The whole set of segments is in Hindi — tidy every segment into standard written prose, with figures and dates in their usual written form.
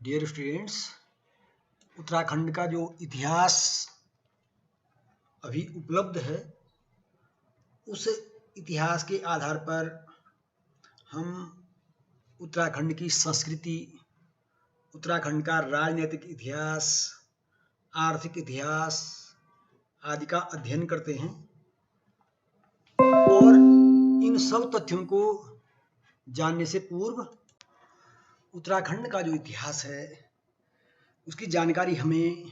डियर स्टूडेंट्स, उत्तराखंड का जो इतिहास अभी उपलब्ध है उस इतिहास के आधार पर हम उत्तराखंड की संस्कृति, उत्तराखंड का राजनीतिक इतिहास, आर्थिक इतिहास आदि का अध्ययन करते हैं और इन सब तथ्यों को जानने से पूर्व उत्तराखंड का जो इतिहास है उसकी जानकारी हमें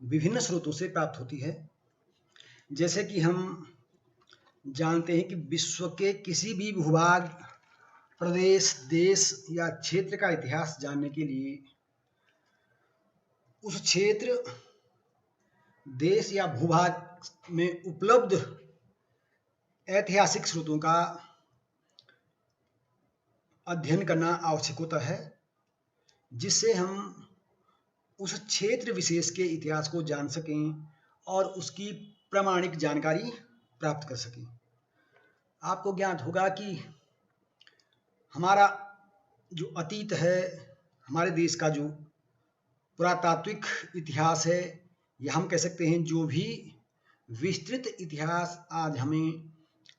विभिन्न स्रोतों से प्राप्त होती है। जैसे कि हम जानते हैं कि विश्व के किसी भी भूभाग, प्रदेश, देश या क्षेत्र का इतिहास जानने के लिए उस क्षेत्र, देश या भूभाग में उपलब्ध ऐतिहासिक स्रोतों का अध्ययन करना आवश्यक होता है, जिससे हम उस क्षेत्र विशेष के इतिहास को जान सकें और उसकी प्रामाणिक जानकारी प्राप्त कर सकें। आपको ज्ञात होगा कि हमारा जो अतीत है, हमारे देश का जो पुरातात्विक इतिहास है, या हम कह सकते हैं जो भी विस्तृत इतिहास आज हमें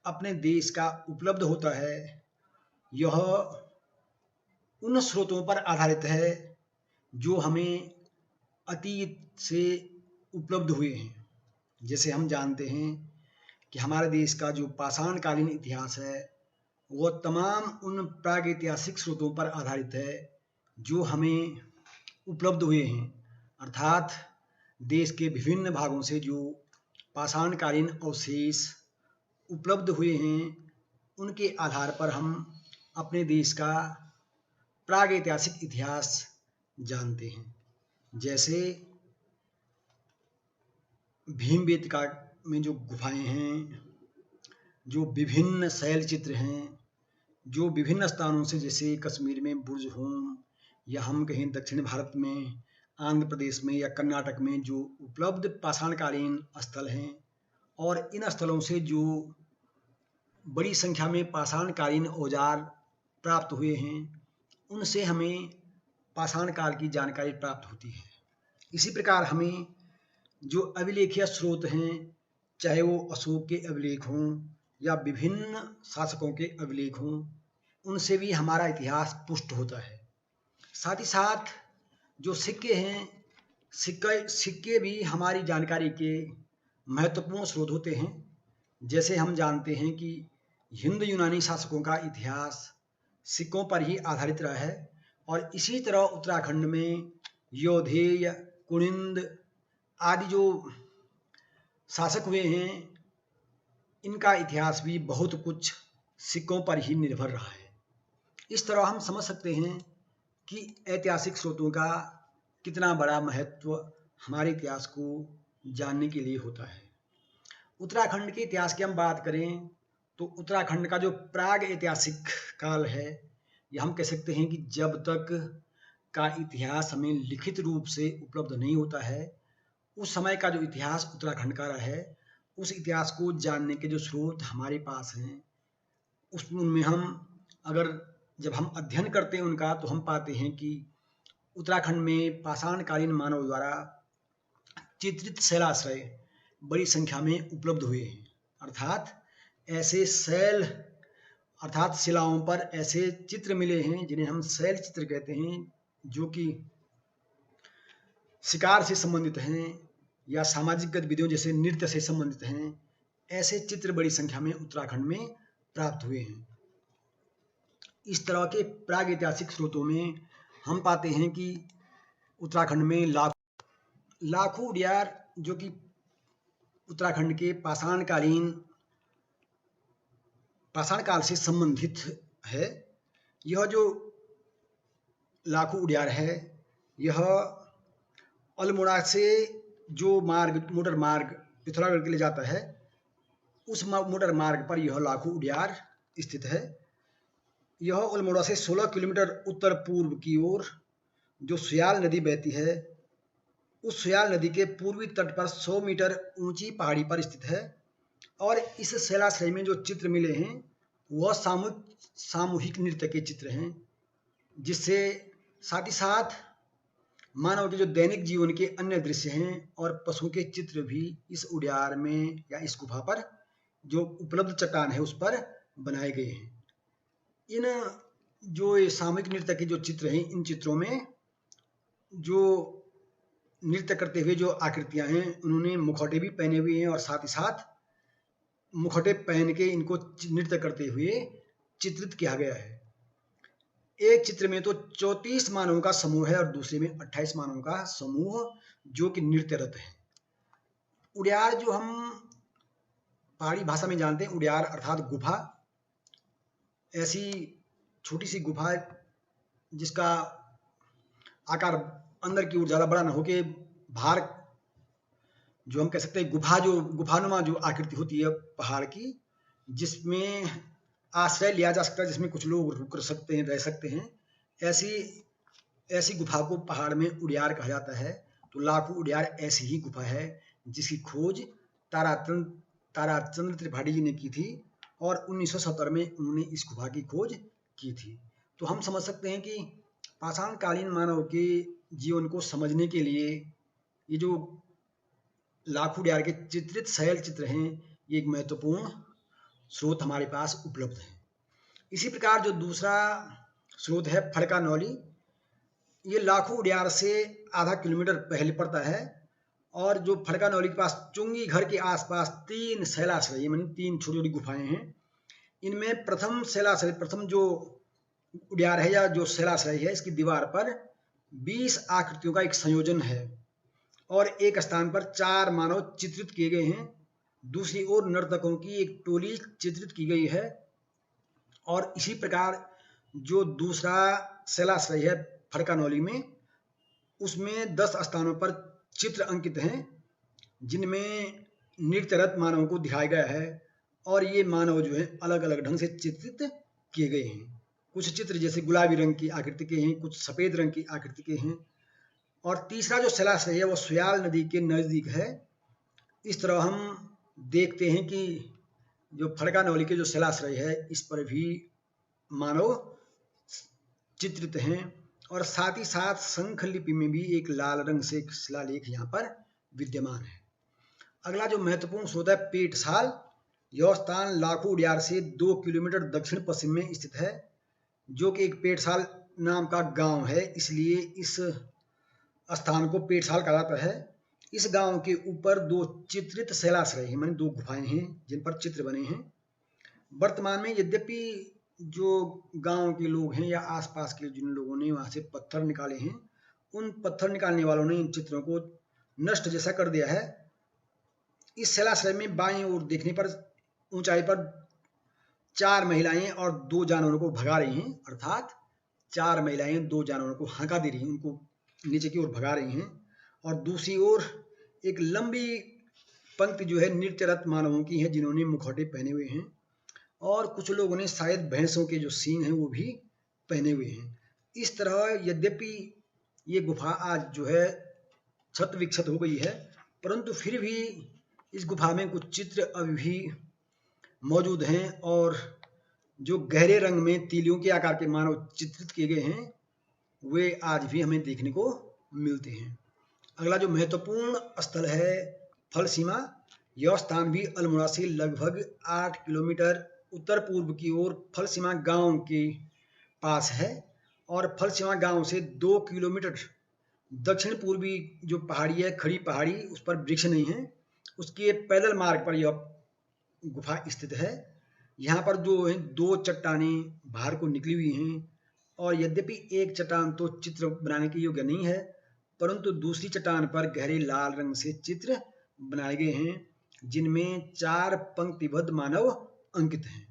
अपने देश का उपलब्ध होता है, यह उन स्रोतों पर आधारित है जो हमें अतीत से उपलब्ध हुए हैं। जैसे हम जानते हैं कि हमारे देश का जो पाषाणकालीन इतिहास है वह तमाम उन प्रागैतिहासिक स्रोतों पर आधारित है जो हमें उपलब्ध हुए हैं, अर्थात देश के विभिन्न भागों से जो पाषाणकालीन अवशेष उपलब्ध हुए हैं उनके आधार पर हम अपने देश का प्रागैतिहासिक इतिहास जानते हैं। जैसे भीमबेटका में जो गुफाएं हैं, जो विभिन्न शैल चित्र हैं, जो विभिन्न स्थानों से, जैसे कश्मीर में बुर्ज होम, या हम कहें दक्षिण भारत में आंध्र प्रदेश में या कर्नाटक में जो उपलब्ध पाषाणकालीन स्थल हैं, और इन स्थलों से जो बड़ी संख्या में पाषाणकालीन औजार प्राप्त हुए हैं, उनसे हमें पाषाण काल की जानकारी प्राप्त होती है। इसी प्रकार हमें जो अभिलेखीय स्रोत हैं, चाहे वो अशोक के अभिलेख हों या विभिन्न शासकों के अभिलेख हों, उनसे भी हमारा इतिहास पुष्ट होता है। साथ ही साथ जो सिक्के हैं, सिक्के भी हमारी जानकारी के महत्वपूर्ण स्रोत होते हैं। जैसे हम जानते हैं कि हिंद यूनानी शासकों का इतिहास सिक्कों पर ही आधारित रहा है, और इसी तरह उत्तराखंड में योधेय, कुनिंद आदि जो शासक हुए हैं, इनका इतिहास भी बहुत कुछ सिक्कों पर ही निर्भर रहा है। इस तरह हम समझ सकते हैं कि ऐतिहासिक स्रोतों का कितना बड़ा महत्व हमारे इतिहास को जानने के लिए होता है। उत्तराखंड के इतिहास की हम बात करें तो उत्तराखंड का जो प्राग ऐतिहासिक काल है, यह हम कह सकते हैं कि जब तक का इतिहास हमें लिखित रूप से उपलब्ध नहीं होता है, उस समय का जो इतिहास उत्तराखंड का रहा है, उस इतिहास को जानने के जो स्रोत हमारे पास हैं, उसमें हम अगर जब हम अध्ययन करते हैं उनका, तो हम पाते हैं कि उत्तराखंड में पाषाणकालीन मानव द्वारा चित्रित शैलाश्रय बड़ी संख्या में उपलब्ध हुए हैं। अर्थात ऐसे शैल, अर्थात शिलाओं पर ऐसे चित्र मिले हैं जिन्हें हम शैल चित्र कहते हैं, जो कि शिकार से संबंधित हैं या सामाजिक गतिविधियों जैसे नृत्य से संबंधित हैं। ऐसे चित्र बड़ी संख्या में उत्तराखंड में प्राप्त हुए हैं। इस तरह के प्रागैतिहासिक स्रोतों में हम पाते हैं कि उत्तराखंड में लाखों उडियार, जो कि उत्तराखंड के पाषाण काल से संबंधित है। यह जो लाखों उडियार है, यह अल्मोड़ा से जो मोटर मार्ग पिथौरागढ़ के लिए जाता है, उस मोटर मार्ग पर यह लाखों उडियार स्थित है। यह अल्मोड़ा से 16 किलोमीटर उत्तर पूर्व की ओर जो सुयाल नदी बहती है, उस सुयाल नदी के पूर्वी तट पर 100 मीटर ऊंची पहाड़ी पर स्थित है। और इस शैलाश्रय में जो चित्र मिले हैं वह सामूहिक नृत्य के चित्र हैं, जिससे साथ ही साथ मानव के जो दैनिक जीवन के अन्य दृश्य हैं और पशु के चित्र भी इस उद्यान में या इस गुफा पर जो उपलब्ध चट्टान है उस पर बनाए गए हैं। इन जो ये सामूहिक नृत्य के जो चित्र हैं, इन चित्रों में जो नृत्य करते हुए जो आकृतियां हैं, उन्होंने मुखौटे भी पहने हुए हैं और साथ ही साथ मुखौटे पहन के इनको नृत्य करते हुए चित्रित किया गया है। एक चित्र में तो 34 मानवों का समूह है और दूसरे में 28 मानवों का समूह जो कि नृत्यरत है। उड़ियार जो हम पहाड़ी भाषा में जानते हैं, उड़ियार अर्थात गुफा, ऐसी छोटी सी गुफा जिसका आकार अंदर की ओर ज़्यादा बड़ा ना हो के बाहर जो हम कह सकते हैं गुफानुमा जो आकृति होती है पहाड़ की, जिसमें आश्रय लिया जा सकता है, जिसमें कुछ लोग रुक सकते हैं, रह सकते हैं, ऐसी गुफा को पहाड़ में उड़ियार कहा जाता है। तो लाखू उड़ियार ऐसी ही गुफा है जिसकी खोज ताराचंद्र त्रिपाठी जी ने की थी और 1970 में उन्होंने इस गुफा की खोज की थी। तो हम समझ सकते हैं कि पाषाणकालीन मानव के जीवन को समझने के लिए ये जो लाखू उड़ियार के चित्रित शैल चित्र हैं, ये एक महत्वपूर्ण स्रोत हमारे पास उपलब्ध है। इसी प्रकार जो दूसरा स्रोत है फड़कानौली, ये लाखू उड़ियार से आधा किलोमीटर पहले पड़ता है और जो फड़कानौली के पास चुंगी घर के आसपास 3 शैलाश्रय यानी 3 छोटी छोटी गुफाएं हैं। इनमें प्रथम जो उड़ियार है या जो शैलाश्रय है, इसकी दीवार पर 20 आकृतियों का एक संयोजन है और एक स्थान पर 4 मानव चित्रित किए गए हैं। दूसरी ओर नर्तकों की एक टोली चित्रित की गई है और इसी प्रकार जो दूसरा शैलाश्रय है फड़कानौली में, उसमें 10 स्थानों पर चित्र अंकित हैं जिनमें नृत्यरत मानवों को दिखाया गया है और ये मानव जो है अलग अलग ढंग से चित्रित किए गए हैं। कुछ चित्र जैसे गुलाबी रंग की आकृति के हैं, कुछ सफ़ेद रंग की आकृति के हैं। और तीसरा जो शैलाश्रय है वो सुयाल नदी के नज़दीक है। इस तरह हम देखते हैं कि जो फड़कानौली के जो शैलाश्रय है, इस पर भी मानव चित्रित हैं और साथ ही साथ शंख लिपि में भी एक लाल रंग से एक शिलालेख यहाँ पर विद्यमान है। अगला जो महत्वपूर्ण स्रोत है पेटसाल, यह स्थान लाखू उड़ियार से 2 किलोमीटर दक्षिण पश्चिम में स्थित है, जो कि एक पेटसाल नाम का गांव है, इसलिए इस स्थान को पेटसाल कहा जाता है। इस गांव के ऊपर 2 चित्रित शैलाश्रय हैं, माने 2 गुफाएं हैं जिन पर चित्र बने हैं। वर्तमान में यद्यपि जो गांव के लोग हैं या आसपास के जिन लोगों ने वहां से पत्थर निकाले हैं, उन पत्थर निकालने वालों ने इन चित्रों को नष्ट जैसा कर दिया है। इस शैलाश्रय में बाईं ओर देखने पर ऊंचाई पर 4 महिलाएं और 2 जानवरों को भगा रही हैं, अर्थात 4 महिलाएं 2 जानवरों को हंका दे रही हैं, उनको नीचे की ओर भगा रही हैं। और दूसरी ओर एक लंबी पंक्ति जो है नृत्यरत मानवों की है जिन्होंने मुखौटे पहने हुए हैं और कुछ लोगों ने शायद भैंसों के जो सींग हैं वो भी पहने हुए हैं। इस तरह यद्यपि ये गुफा आज जो है क्षत विक्षत हो गई है, परंतु फिर भी इस गुफा में कुछ चित्र अभी भी मौजूद हैं और जो गहरे रंग में तीलियों के आकार के मानव चित्रित किए गए हैं वे आज भी हमें देखने को मिलते हैं। अगला जो महत्वपूर्ण स्थल है फलसीमा, यह स्थान भी अल्मोड़ा से लगभग 8 किलोमीटर उत्तर पूर्व की ओर फलसीमा गांव के पास है और फलसीमा गांव से 2 किलोमीटर दक्षिण पूर्वी जो पहाड़ी है, खड़ी पहाड़ी, उस पर वृक्ष नहीं है, उसके पैदल मार्ग पर यह गुफा स्थित है। यहाँ पर जो है 2 चट्टानें बाहर को निकली हुई हैं और यद्यपि एक चट्टान तो चित्र बनाने के योग्य नहीं है, परंतु दूसरी चट्टान पर गहरे लाल रंग से चित्र बनाए गए हैं जिनमें 4 पंक्तिबद्ध मानव अंकित हैं।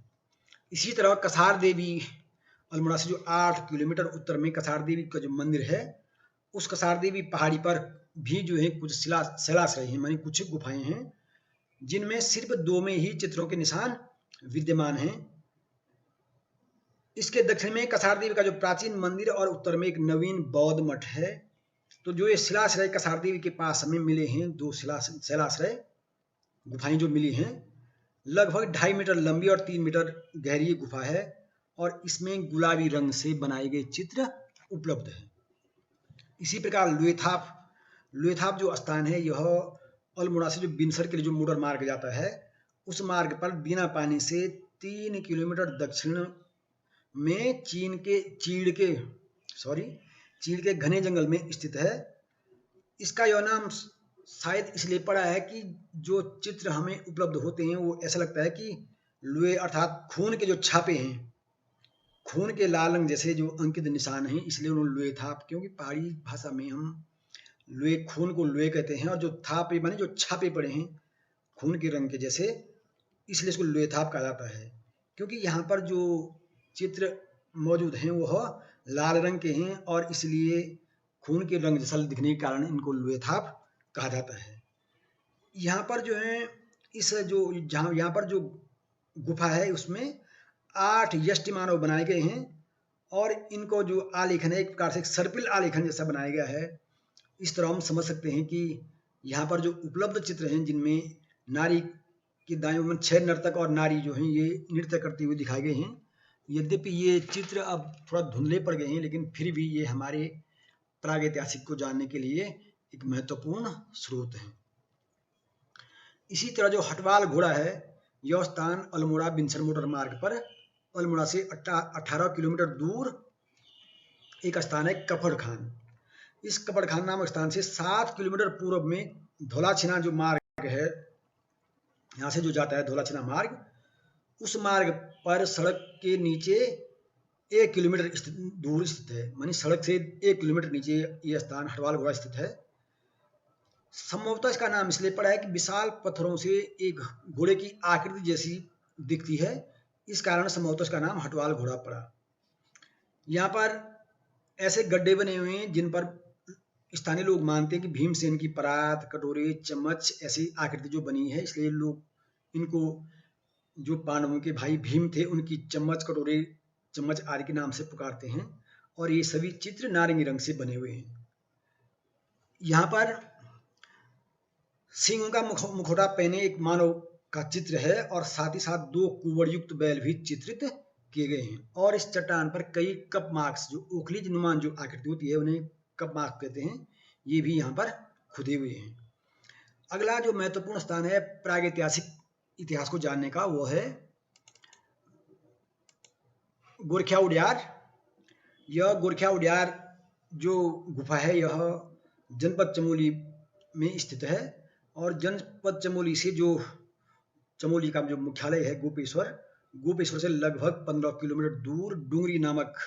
इसी तरह कसार देवी, अल्मोड़ा से जो 8 किलोमीटर उत्तर में कसार देवी का जो मंदिर है, उस कसार देवी पहाड़ी पर भी जो है कुछ शैलाश्रय हैं, मानी कुछ गुफाएं हैं जिनमें सिर्फ 2 में ही चित्रों के निशान विद्यमान हैं। इसके दक्षिण में कसार देवी का जो प्राचीन मंदिर और उत्तर में एक नवीन बौद्ध मठ है। तो जो ये शिलाश्रय कसार देवी के पास हमें मिले हैं, 2 शैलाश्रय गुफाएं जो मिली हैं, लगभग 2.5 मीटर लंबी और 3 मीटर गहरी गुफा है और इसमें गुलाबी रंग से बनाए गए चित्र उपलब्ध हैं। इसी प्रकार लुएथाप जो स्थान है यह अल्मोड़ा से जो बिनसर के लिए जो मोटर मार्ग जाता है उस मार्ग पर बिना पानी से 3 किलोमीटर दक्षिण में चीड़ के घने जंगल में स्थित है। इसका यह नाम शायद इसलिए पड़ा है कि जो चित्र हमें उपलब्ध होते हैं वो ऐसा लगता है कि लुए अर्थात खून के जो छापे हैं, खून के लाल रंग जैसे जो अंकित निशान हैं, इसलिए उन्होंने लुए थाप, क्योंकि पहाड़ी भाषा में हम लुए खून को लुए कहते हैं और जो थापे माने जो छापे पड़े हैं खून के रंग के जैसे, इसलिए इसको लुए थाप कहा जाता है। क्योंकि यहाँ पर जो चित्र मौजूद हैं वह लाल रंग के हैं और इसलिए खून के रंग जैसा दिखने के कारण इनको लुए थाप कहा जाता है। यहाँ पर जो है इस जो जहाँ यहाँ पर जो गुफा है उसमें 8 यष्टि मानव बनाए गए हैं और इनको जो आलेखन है एक प्रकार से एक सर्पिल आलेखन जैसा बनाया गया है। इस तरह हम समझ सकते हैं कि यहाँ पर जो उपलब्ध चित्र हैं जिनमें नारी के दाएं में 6 नर्तक और नारी जो हैं ये नृत्य करते हुए दिखाए गए हैं। यद्यपि ये चित्र अब थोड़ा धुंधले पड़ गए हैं लेकिन फिर भी ये हमारे प्रागैतिहासिक को जानने के लिए एक महत्वपूर्ण स्रोत है। इसी तरह जो हटवाल घोड़ा है यह स्थान अल्मोड़ा बिनसर मोटर मार्ग पर अल्मोड़ा से 18 किलोमीटर दूर एक स्थान है कफड़ खान। इस कफड़ खान नामक स्थान से 7 किलोमीटर पूर्व में धौलाछिना जो मार्ग है, यहाँ से जो जाता है धौलाछिना मार्ग, उस मार्ग पर सड़क के नीचे 1 किलोमीटर दूर स्थित है। मानी सड़क से 1 किलोमीटर नीचे यह स्थान हटवाल घोड़ा स्थित है। संभवतः इसका नाम इसलिए पड़ा है कि विशाल पत्थरों से एक घोड़े की आकृति जैसी दिखती है, इस कारण संभवतः इसका नाम हटवाल घोड़ा पड़ा। यहाँ पर ऐसे गड्ढे बने हुए हैं जिन पर स्थानीय लोग मानते हैं कि भीमसेन की परात, कटोरे, चम्मच ऐसी आकृति जो बनी है, इसलिए लोग इनको जो पांडवों के भाई भीम थे उनकी चम्मच, कटोरे, चम्मच आदि के नाम से पुकारते हैं और ये सभी चित्र नारंगी रंग से बने हुए हैं। यहाँ पर सिंह का मुखौटा पहने एक मानव का चित्र है और साथ ही साथ 2 कुंवर युक्त बैल भी चित्रित किए गए हैं और इस चट्टान पर कई कप मार्क्स जो ओखलीज नुमान जो आकृति होती है उन्हें कप मार्क्स कहते हैं, ये भी यहाँ पर खुदे हुए हैं। अगला जो महत्वपूर्ण स्थान है प्रागैतिहासिक इतिहास को जानने का वो है गोरखिया उडियार। यह गोरखिया उडियार जो गुफा है यह जनपद चमोली में स्थित है और जनपद चमोली से जो चमोली का जो मुख्यालय है गोपेश्वर से लगभग 15 किलोमीटर दूर डूंगरी नामक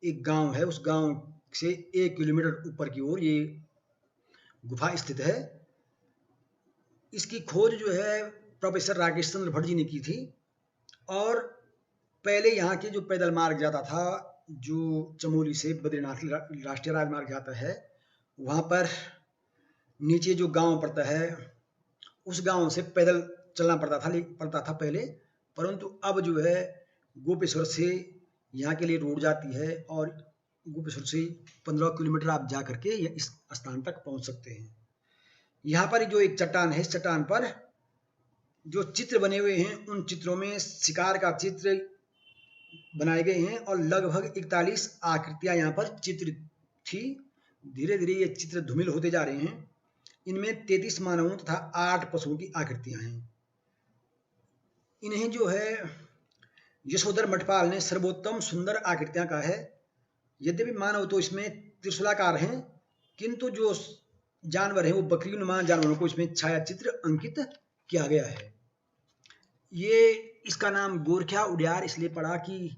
एक गांव है, उस गांव से 1 किलोमीटर ऊपर की ओर ये गुफा स्थित है। इसकी खोज जो है प्रोफेसर राकेश चंद्र भट्ट जी ने की थी और पहले यहाँ के जो पैदल मार्ग जाता था जो चमोली से बद्रीनाथ राष्ट्रीय राजमार्ग जाता है, वहाँ पर नीचे जो गांव पड़ता है उस गांव से पैदल चलना पड़ता था पहले, परंतु अब जो है गोपेश्वर से यहाँ के लिए रोड जाती है और गोपेश्वर से 15 किलोमीटर आप जा करके इस स्थान तक पहुँच सकते हैं। यहाँ पर जो एक चट्टान है, इस चट्टान पर जो चित्र बने हुए हैं उन चित्रों में शिकार का चित्र बनाए गए हैं और लगभग 41 आकृतियां यहाँ पर चित्रित थी। धीरे धीरे ये चित्र धूमिल होते जा रहे हैं। इनमें 33 मानवों तथा 8 पशुओं की आकृतियां हैं। इन्हें जो है यशोधर मठपाल ने सर्वोत्तम सुंदर आकृतियां कहा है। यद्यपि मानव तो इसमें त्रिशूलाकार हैं, किंतु जो जानवर हैं वो बकरी नुमा जानवरों को इसमें छाया चित्र अंकित किया गया है। ये इसका नाम गोरखिया उडियार इसलिए पड़ा कि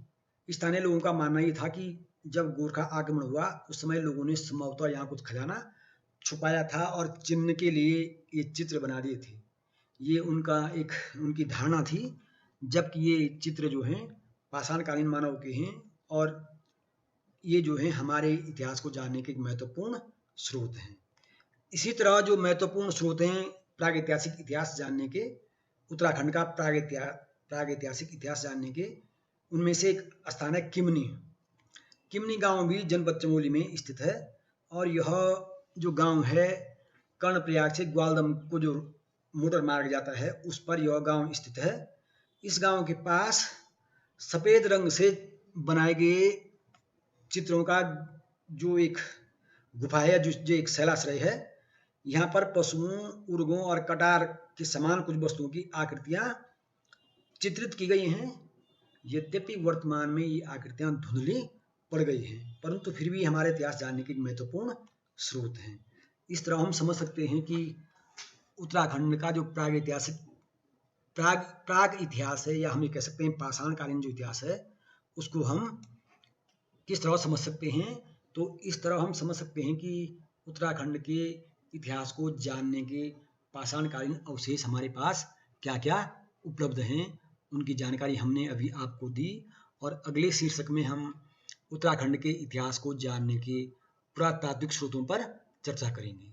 स्थानीय लोगों का मानना ये था कि जब गोरखा आक्रमण हुआ उस समय लोगों ने संभवतः यहाँ कुछ खजाना छुपाया था और चिन्ह के लिए ये चित्र बना दिए थे। ये उनकी धारणा थी, जबकि ये चित्र जो हैं पाषाणकालीन मानव के हैं और ये जो है हमारे इतिहास को जानने के एक महत्वपूर्ण स्रोत हैं। इसी तरह जो महत्वपूर्ण स्रोत हैं प्रागैतिहासिक इतिहास जानने के, उत्तराखंड का प्रागैतिहासिक इतिहास जानने के, उनमें से एक स्थान है किमनी गांव भी जनपद चमोली में स्थित है और यह जो गांव है कर्णप्रयाग से ग्वालदम को जो मोटर मार्ग जाता है उस पर यह गांव स्थित है। इस गांव के पास सफेद रंग से बनाए गए चित्रों का जो एक गुफा है, जो एक शैलाश्रय है। यहाँ पर पशुओं, उर्गों और कटार के समान कुछ वस्तुओं की आकृतियां चित्रित की गई हैं। यद्यपि वर्तमान में ये आकृतियां धुंधली पड़ गई हैं, परंतु फिर भी हमारे इतिहास जानने के महत्वपूर्ण स्रोत हैं। इस तरह हम समझ सकते हैं कि उत्तराखंड का जो प्राग इतिहास है, या हम ये कह सकते हैं पाषाणकालीन जो इतिहास है, उसको हम किस तरह समझ सकते हैं। तो इस तरह हम समझ सकते हैं कि उत्तराखंड के इतिहास को जानने के पाषाणकालीन अवशेष हमारे पास क्या क्या उपलब्ध हैं, उनकी जानकारी हमने अभी आपको दी। और अगले शीर्षक में हम उत्तराखंड के इतिहास को जानने के पुरातात्विक स्रोतों पर चर्चा करेंगे।